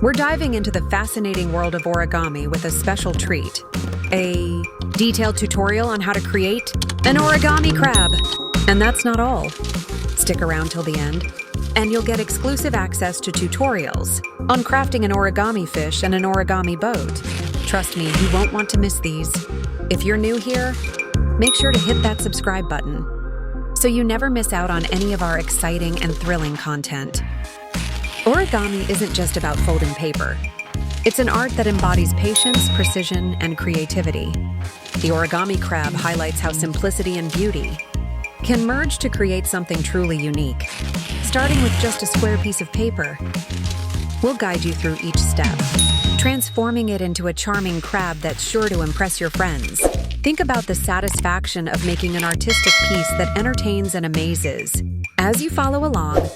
We're diving into the fascinating world of origami with a special treat. A detailed tutorial on how to create an origami crab. And that's not all. Stick around till the end, and you'll get exclusive access to tutorials on crafting an origami fish and an origami boat. Trust me, you won't want to miss these. If you're new here, make sure to hit that subscribe button so you never miss out on any of our exciting and thrilling content. Origami isn't just about folding paper. It's an art that embodies patience, precision, and creativity. The origami crab highlights how simplicity and beauty can merge to create something truly unique. Starting with just a square piece of paper, we'll guide you through each step, transforming it into a charming crab that's sure to impress your friends. Think about the satisfaction of making an artistic piece that entertains and amazes. As you follow along,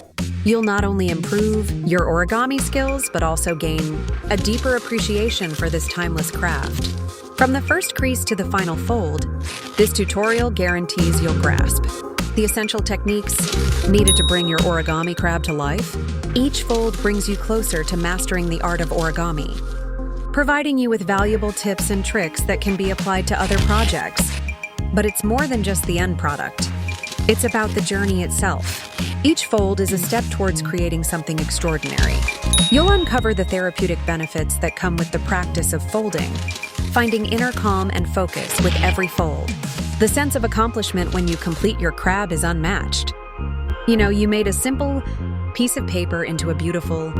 you'll not only improve your origami skills, but also gain a deeper appreciation for this timeless craft. From the first crease to the final fold, this tutorial guarantees you'll grasp the essential techniques needed to bring your origami crab to life. Each fold brings you closer to mastering the art of origami, providing you with valuable tips and tricks that can be applied to other projects. But it's more than just the end product. It's about the journey itself. Each fold is a step towards creating something extraordinary. You'll uncover the therapeutic benefits that come with the practice of folding, finding inner calm and focus with every fold. The sense of accomplishment when you complete your crab is unmatched. You made a simple piece of paper into a beautiful,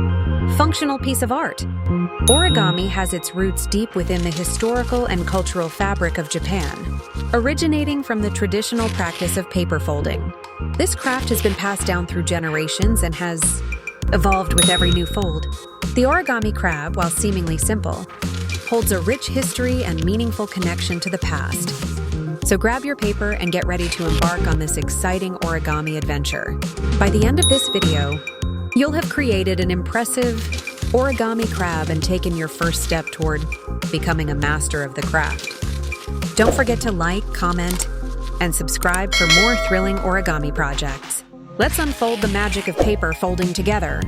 functional piece of art. Origami has its roots deep within the historical and cultural fabric of Japan, originating from the traditional practice of paper folding. This craft has been passed down through generations and has evolved with every new fold. The origami crab, while seemingly simple, holds a rich history and meaningful connection to the past. So grab your paper and get ready to embark on this exciting origami adventure. By the end of this video, you'll have created an impressive origami crab and taken your first step toward becoming a master of the craft. Don't forget to like, comment, and subscribe for more thrilling origami projects. Let's unfold the magic of paper folding together.